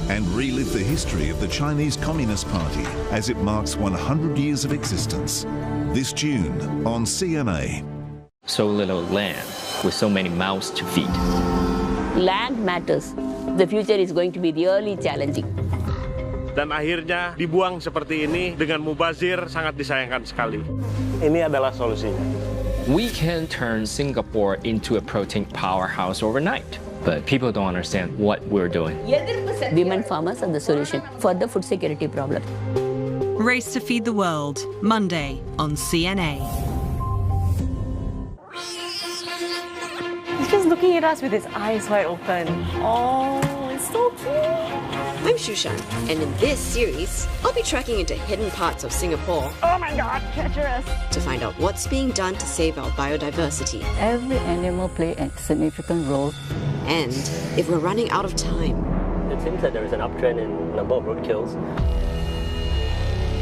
and relive the history of the Chinese Communist Party as it marks 100 years of existence. This June on CMA. So little land with so many mouths to feed. Land matters. The future is going to be really challenging. Dan akhirnya dibuang seperti ini dengan mubazir sangat disayangkan sekali. Ini adalah solusinya. We can turn Singapore into a protein powerhouse overnight, but people don't understand what we're doing. Women farmers are the solution for the food security problem. Race to Feed the World, Monday on CNA. He's just looking at us with his eyes wide open. Oh, it's so cute. I'm Shushan, and in this series, I'll be tracking into hidden parts of Singapore. Oh my God, treacherous. To find out what's being done to save our biodiversity. Every animal plays a significant role. And if we're running out of time. It seems that there is an uptrend in number of roadkills.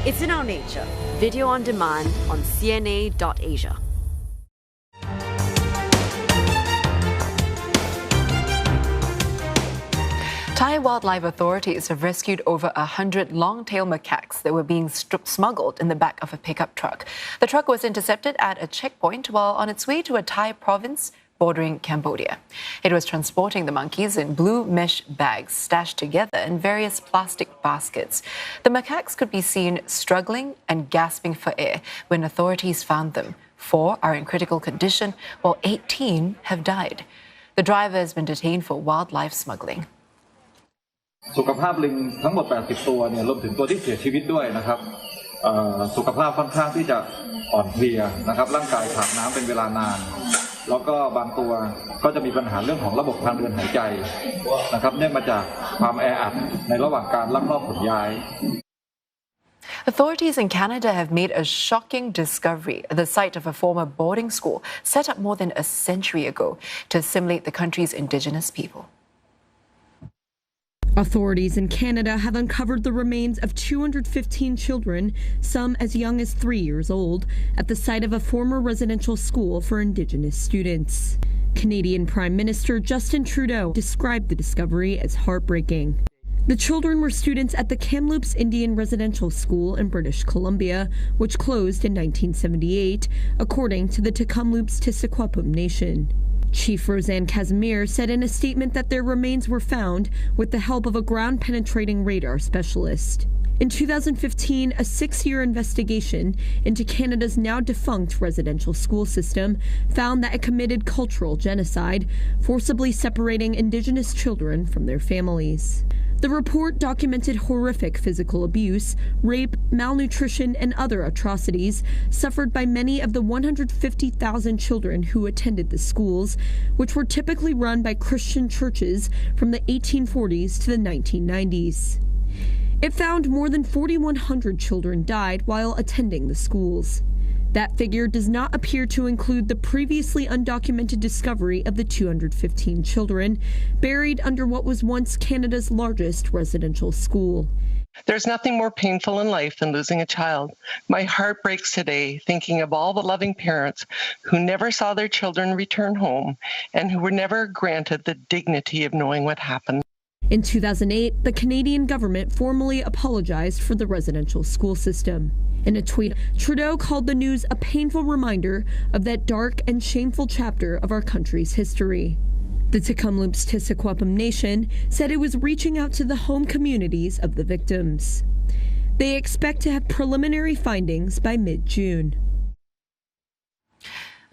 It's in our nature. Video on demand on CNA.Asia. Thai wildlife authorities have rescued over 100 long-tailed macaques that were being smuggled in the back of a pickup truck. The truck was intercepted at a checkpoint while on its way to a Thai province bordering Cambodia. It was transporting the monkeys in blue mesh bags stashed together in various plastic baskets. The macaques could be seen struggling and gasping for air when authorities found them. 4 are in critical condition, while 18 have died. The driver has been detained for wildlife smuggling. สุขภาพลิงทั้งหมด80ตัวเนี่ยรวมถึงตัวที่เสียชีวิตด้วยนะครับสุขภาพค่อนข้างที่จะอ่อนเพลียนะครับร่างกายขาดน้ำเป็นเวลานานแล้วก็บางตัวก็จะมีปัญหาเรื่องของระบบทางเดินหายใจนะครับเนื่องมาจากความแออัดในระหว่างการลักลอบขนย้าย Authorities in Canada have made a shocking discovery at the site of a former boarding school set up more than a century ago to assimilate the country's Indigenous people. Authorities in Canada have uncovered the remains of 215 children, some as young as 3 years old, at the site of a former residential school for Indigenous students. Canadian Prime Minister Justin Trudeau described the discovery as heartbreaking. The children were students at the Kamloops Indian Residential School in British Columbia, which closed in 1978, according to the Tk'emlúps-Tissaquah Nation. Chief Roseanne Casimir said in a statement that their remains were found with the help of a ground-penetrating radar specialist. In 2015, a 6-year investigation into Canada's now-defunct residential school system found that it committed cultural genocide, forcibly separating Indigenous children from their families. The report documented horrific physical abuse, rape, malnutrition, and other atrocities suffered by many of the 150,000 children who attended the schools, which were typically run by Christian churches from the 1840s to the 1990s. It found more than 4,100 children died while attending the schools. That figure does not appear to include the previously undocumented discovery of the 215 children buried under what was once Canada's largest residential school. There's nothing more painful in life than losing a child. My heart breaks today thinking of all the loving parents who never saw their children return home and who were never granted the dignity of knowing what happened. In 2008, the Canadian government formally apologized for the residential school system. In a tweet, Trudeau called the news a painful reminder of that dark and shameful chapter of our country's history. The Tk'emlúps-Tissaquah Nation said it was reaching out to the home communities of the victims. They expect to have preliminary findings by mid-June.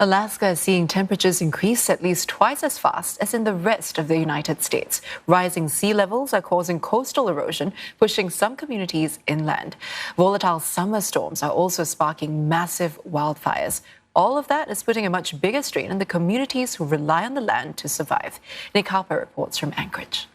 Alaska is seeing temperatures increase at least twice as fast as in the rest of the United States. Rising sea levels are causing coastal erosion, pushing some communities inland. Volatile summer storms are also sparking massive wildfires. All of that is putting a much bigger strain on the communities who rely on the land to survive. Nick Harper reports from Anchorage.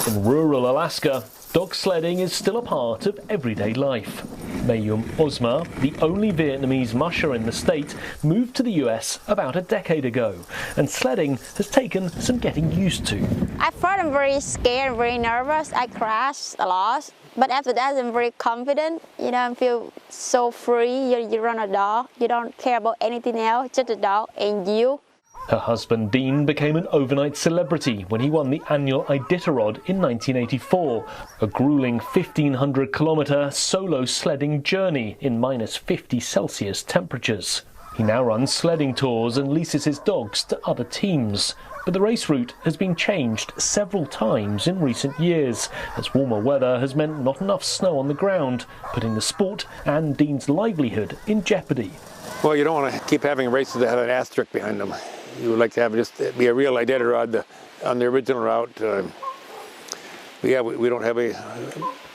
In rural Alaska, dog sledding is still a part of everyday life. Mayum Osma, the only Vietnamese musher in the state, moved to the US about a decade ago, and sledding has taken some getting used to. At first I'm very scared, very nervous. I crashed a lot, but after that I'm very confident. You know, I feel so free. You run a dog, you don't care about anything else, just a dog and you. Her husband Dean became an overnight celebrity when he won the annual Iditarod in 1984, a grueling 1,500-kilometre solo sledding journey in minus 50 Celsius temperatures. He now runs sledding tours and leases his dogs to other teams. But the race route has been changed several times in recent years, as warmer weather has meant not enough snow on the ground, putting the sport and Dean's livelihood in jeopardy. Well, you don't want to keep having races that have an asterisk behind them. You would like to have it just be a real Iditarod on the original route. We don't have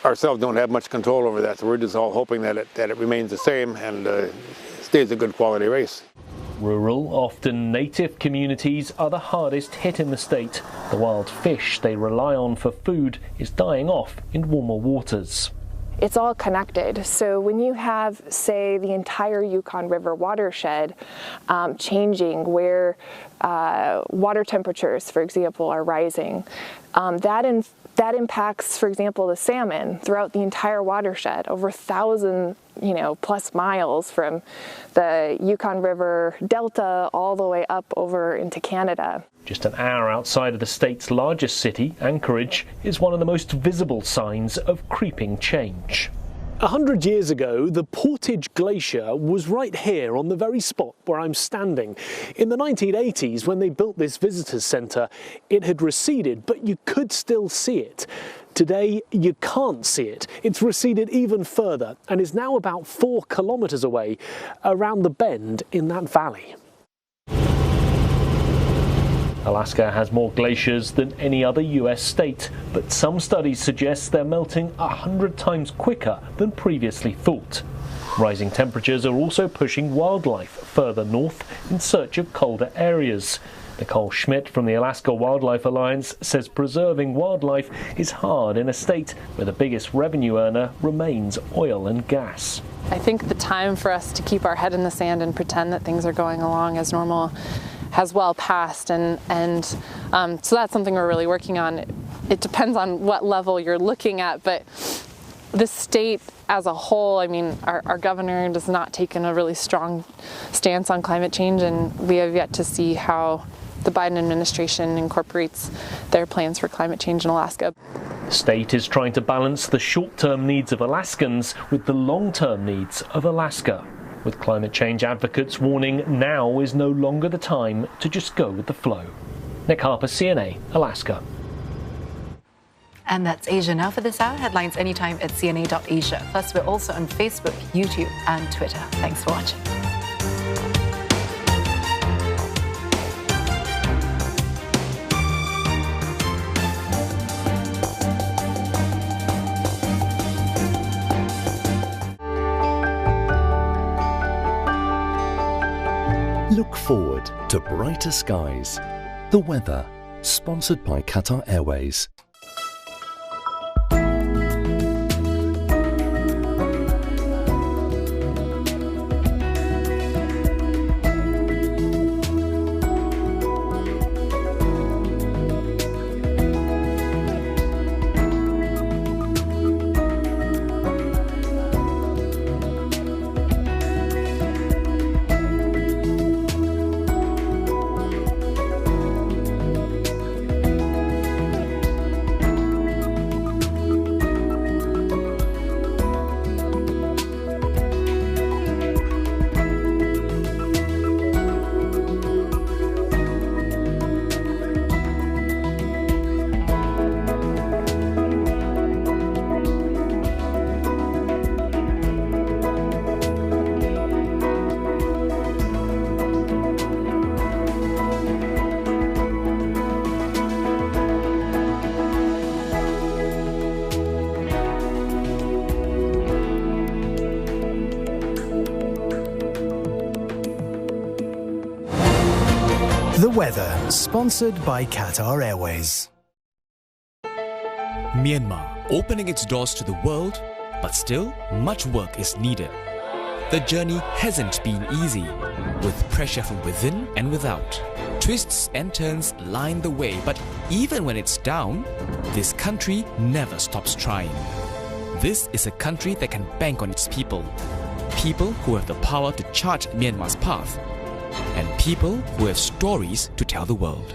ourselves don't have much control over that, so we're just all hoping that it remains the same and stays a good quality race. Rural, often native communities are the hardest hit in the state. The wild fish they rely on for food is dying off in warmer waters. It's all connected. So when you have, say, the entire Yukon River watershed changing, where water temperatures, for example, are rising, that impacts, for example, the salmon throughout the entire watershed, over 1,000, plus miles from the Yukon River Delta all the way up over into Canada. Just an hour outside of the state's largest city, Anchorage, is one of the most visible signs of creeping change. 100 years ago, the Portage Glacier was right here on the very spot where I'm standing. In the 1980s, when they built this visitors centre, it had receded, but you could still see it. Today, you can't see it. It's receded even further and is now about 4 kilometres away around the bend in that valley. Alaska has more glaciers than any other US state, but some studies suggest they're melting 100 times quicker than previously thought. Rising temperatures are also pushing wildlife further north in search of colder areas. Nicole Schmidt from the Alaska Wildlife Alliance says preserving wildlife is hard in a state where the biggest revenue earner remains oil and gas. I think the time for us to keep our head in the sand and pretend that things are going along as normal has well passed, and so that's something we're really working on. It depends on what level you're looking at, but the state as a whole, I mean, our governor does not take in a really strong stance on climate change, and we have yet to see how the Biden administration incorporates their plans for climate change in Alaska. The state is trying to balance the short-term needs of Alaskans with the long-term needs of Alaska, with climate change advocates warning now is no longer the time to just go with the flow. Nick Harper, CNA, Alaska. And that's Asia Now for this hour. Headlines anytime at cna.asia. Plus, we're also on Facebook, YouTube, and Twitter. Thanks for watching. Look forward to brighter skies. The weather, sponsored by Qatar Airways. The weather, sponsored by Qatar Airways. Myanmar opening its doors to the world, but still much work is needed. The journey hasn't been easy, with pressure from within and without. Twists and turns line the way, but even when it's down, this country never stops trying. This is a country that can bank on its people. People who have the power to chart Myanmar's path. And People who have stories to tell the world.